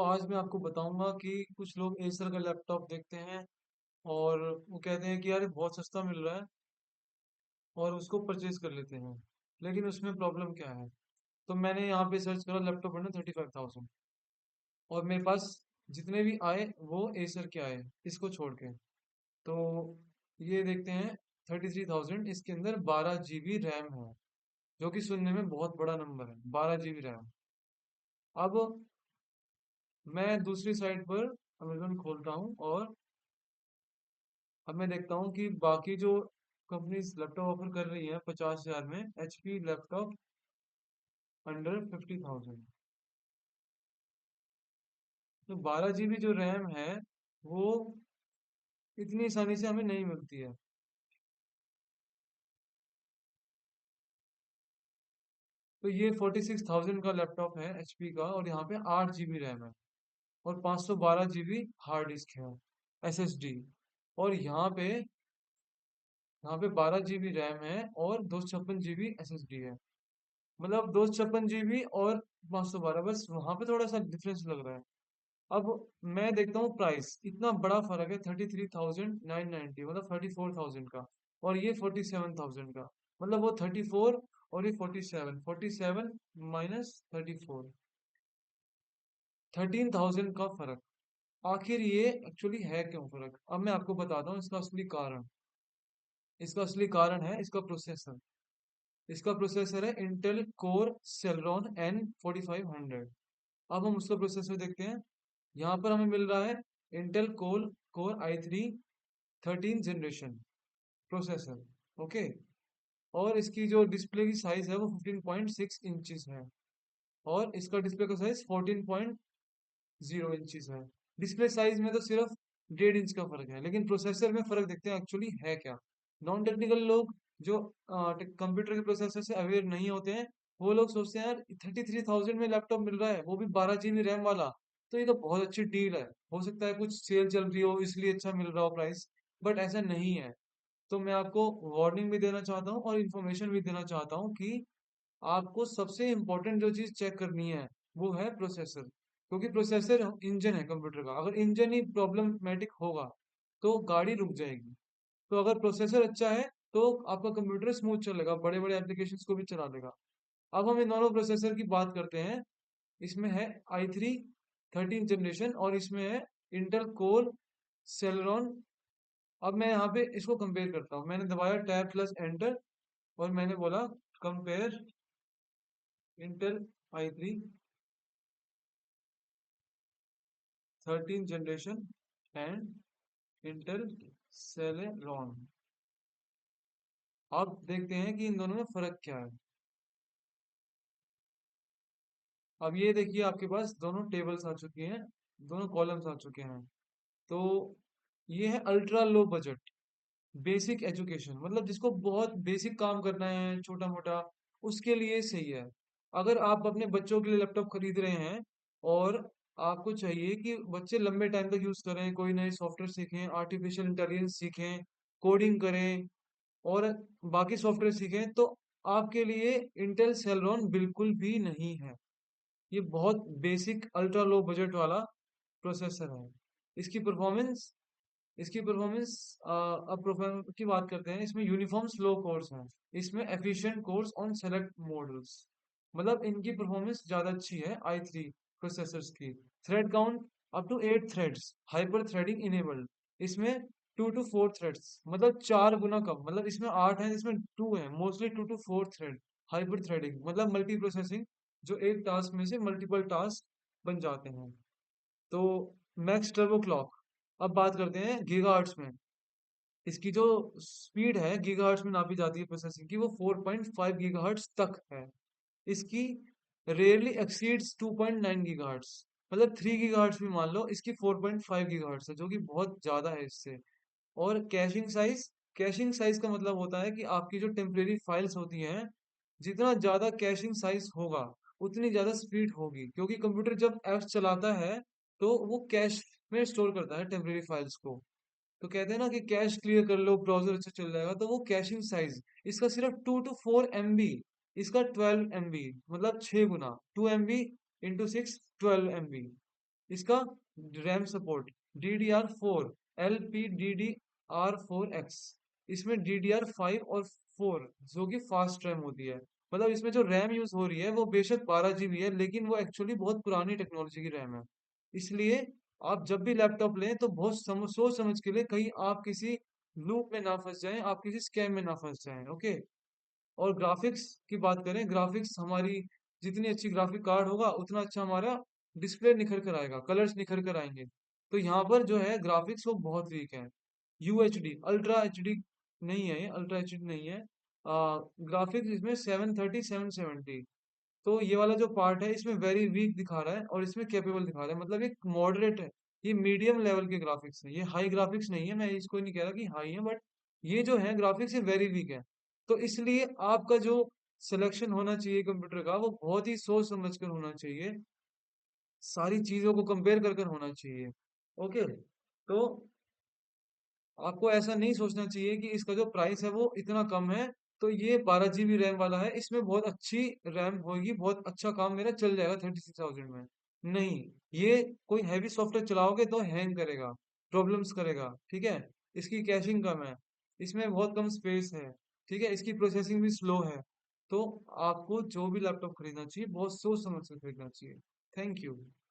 आज मैं आपको बताऊंगा कि कुछ लोग एसर का लैपटॉप देखते हैं और वो कहते हैं कि यार ये बहुत सस्ता मिल रहा है और उसको परचेज कर लेते हैं। लेकिन उसमें प्रॉब्लम क्या है? तो मैंने यहाँ पे सर्च करा लैपटॉप है ना 35,000, और मेरे पास जितने भी आए वो एसर के आए, इसको छोड़ के। तो ये देखते हैं 33,000, इसके अंदर 12 GB रैम है, जो कि सुनने में बहुत बड़ा नंबर है, 12 GB रैम। अब मैं दूसरी साइट पर अमेजोन खोलता हूँ और अब मैं देखता हूँ कि बाकी जो कंपनीज लैपटॉप ऑफर कर रही है 50,000 में, एचपी लैपटॉप अंडर 50,000। तो 12 GB जो रैम है वो इतनी आसानी से हमें नहीं मिलती है। तो ये 46,000 का लैपटॉप है एचपी का, और यहाँ पे 8 GB रैम है और 512 GB हार्ड डिस्क है, एसएसडी। और यहाँ पे 12 GB रैम है और 256 GB एसएसडी है। मतलब 256 GB और 512, बस वहां पे थोड़ा सा डिफरेंस लग रहा है। अब मैं देखता हूँ प्राइस, इतना बड़ा फर्क है, 33,990, मतलब 34,000 का। और ये 47,000 का, मतलब वो 34 और ये 47, 47 माइनस 34, 13,000 का फर्क। आखिर ये एक्चुअली है क्यों फर्क? अब मैं आपको बताता हूँ इसका असली कारण। इसका असली कारण है इसका प्रोसेसर। इसका प्रोसेसर है इंटेल कोर सेलेरॉन N4500। अब हम उसका प्रोसेसर देखते हैं। यहाँ पर हमें मिल रहा है Intel core core i3 13 generation processor. Okay. और इसकी जो डिस्प्ले की साइज है वो 15.6 इंचज है, और इसका डिस्प्ले का साइज 14.0 इंचज है। डिस्प्ले साइज में तो सिर्फ 1.5 इंच का फर्क है, लेकिन प्रोसेसर में फर्क देखते हैं एक्चुअली है क्या। नॉन टेक्निकल लोग जो कंप्यूटर के प्रोसेसर से अवेयर नहीं होते हैं, वो लोग सोचते हैं यार 33,000 में लैपटॉप मिल रहा है, वो भी 12 GB रैम वाला, तो ये तो बहुत अच्छी डील है। हो सकता है कुछ सेल चल रही हो इसलिए अच्छा मिल रहा हो प्राइस, बट ऐसा नहीं है। तो मैं आपको वार्निंग भी देना चाहता हूँ और इन्फॉर्मेशन भी देना चाहता हूँ कि आपको सबसे इम्पोर्टेंट जो चीज चेक करनी है वो है प्रोसेसर। क्योंकि प्रोसेसर इंजन है कंप्यूटर का, अगर इंजन ही प्रॉब्लमेटिक होगा तो गाड़ी रुक जाएगी। तो अगर प्रोसेसर अच्छा है तो आपका कंप्यूटर स्मूथ चलेगा, बड़े बड़े एप्लीकेशंस को भी चला लेगा। अब हम इन दोनों प्रोसेसर की बात करते हैं। इसमें है i3 13 जनरेशन और इसमें है इंटेल कोर सेलेरॉन। अब मैं यहाँ पे इसको कंपेयर करता हूँ, मैंने दबाया टैब प्लस एंटर और मैंने बोला compare Intel i3 13 generation and Intel Celeron. अब देखते हैं कि इन दोनों में फर्क क्या है। अब ये देखिए आपके पास दोनों टेबल्स आ चुकी हैं, दोनों कॉलम्स आ चुके हैं। तो ये है ultra low budget basic education, मतलब जिसको बहुत बेसिक काम करना है छोटा मोटा, उसके लिए सही है। अगर आप अपने बच्चों के लिए लैपटॉप खरीद रहे हैं और आपको चाहिए कि बच्चे लंबे टाइम तक यूज करें, कोई नए सॉफ्टवेयर सीखें, आर्टिफिशियल इंटेलिजेंस सीखें, कोडिंग करें और बाकी सॉफ्टवेयर सीखें, तो आपके लिए इंटेल सेलेरॉन बिल्कुल भी नहीं है। ये बहुत बेसिक अल्ट्रा लो बजट वाला प्रोसेसर है। इसकी परफॉर्मेंस इसकी परफॉर्मेंस अब परफॉर्मेंस की बात करते हैं। इसमें यूनिफॉर्म स्लो कोर्स है, इसमें efficient course on select models, मतलब इनकी परफॉर्मेंस ज्यादा अच्छी है i3 प्रोसेसर्स की। Thread count up to 8 threads, hyper threading enabled. इसमें 2 to 4 थ्रेड्स, मतलब 4 गुना कम, मतलब इसमें 8 है, इसमें 2 है, mostly 2 to 4 thread. Hyper threading मतलब मल्टी प्रोसेसिंग, जो एक टास्क में से मल्टीपल टास्क बन जाते हैं। तो मैक्स टर्बो क्लॉक, अब बात करते हैं गीगाहर्ट्ज में। इसकी जो स्पीड है गीगाहर्ट्ज में नापी जाती है प्रोसेसिंग की, वो 4.5 गीगाहर्ट्ज तक है। इसकी रेयरली एक्सीड्स 2.9 गीगाहर्ट्ज, मतलब 3 गीगाहर्ट्ज भी मान लो, इसकी 4.5 गीगाहर्ट्ज है, जो कि बहुत ज्यादा है इससे। और कैशिंग साइज का मतलब होता है कि आपकी जो टेम्परेरी फाइल्स होती हैं, जितना ज्यादा कैशिंग साइज होगा उतनी ज्यादा स्पीड होगी, क्योंकि कंप्यूटर जब ऐप्स चलाता है तो वो कैश में स्टोर करता है टेम्परेरी फाइल्स को। तो कहते हैं ना कि कैश क्लियर कर लो ब्राउजर अच्छा चल जाएगा, तो वो कैशिंग साइज इसका सिर्फ 2 to 4 MB, इसका 12 MB, मतलब 6 गुना, 2 MB इंटू 6, 12 MB। इसका रैम सपोर्ट DDR4 LPDDR4X, इसमें DDR5 और 4 जो कि फास्ट रैम होती है। मतलब इसमें जो रैम यूज हो रही है वो बेशक 12 GB है, लेकिन वो एक्चुअली बहुत पुरानी टेक्नोलॉजी की रैम है। इसलिए आप जब भी लैपटॉप लें तो बहुत सोच समझ के लें, कहीं आप किसी लूप में ना फंस जाएं, आप किसी स्कैम में ना फंस जाएं। ओके। और ग्राफिक्स की बात करें, ग्राफिक्स हमारी जितनी अच्छी ग्राफिक कार्ड होगा उतना अच्छा हमारा डिस्प्ले निखर कर आएगा, कलर्स निखर कर आएंगे। तो यहाँ पर जो है ग्राफिक्स वो बहुत वीक है। UHD अल्ट्रा एचडी नहीं है, ये अल्ट्रा एचडी नहीं है। ग्राफिक्स इसमें 730 770, तो ये वाला जो पार्ट है इसमें वेरी वीक दिखा रहा है और इसमें कैपेबल दिखा रहा है, मतलब एक मॉडरेट है। ये मीडियम लेवल के ग्राफिक्स है, ये हाई ग्राफिक्स नहीं है, मैं इसको नहीं कह रहा कि हाई है, बट ये जो है ग्राफिक्स ये वेरी वीक है। तो इसलिए आपका जो सिलेक्शन होना चाहिए कंप्यूटर का वो बहुत ही सोच समझ कर होना चाहिए, सारी चीजों को कंपेयर कर कर होना चाहिए। ओके। तो आपको ऐसा नहीं सोचना चाहिए कि इसका जो प्राइस है वो इतना कम है, तो ये 12 GB रैम वाला है, इसमें बहुत अच्छी रैम होगी, बहुत अच्छा काम मेरा चल जाएगा 36,000 में। नहीं, ये कोई हैवी सॉफ्टवेयर चलाओगे तो हैंग करेगा, प्रॉब्लम्स करेगा। ठीक है। इसकी कैशिंग कम है, इसमें बहुत कम स्पेस है। ठीक है, इसकी प्रोसेसिंग भी स्लो है। तो आपको जो भी लैपटॉप खरीदना चाहिए बहुत सोच समझ कर खरीदना चाहिए। Thank you.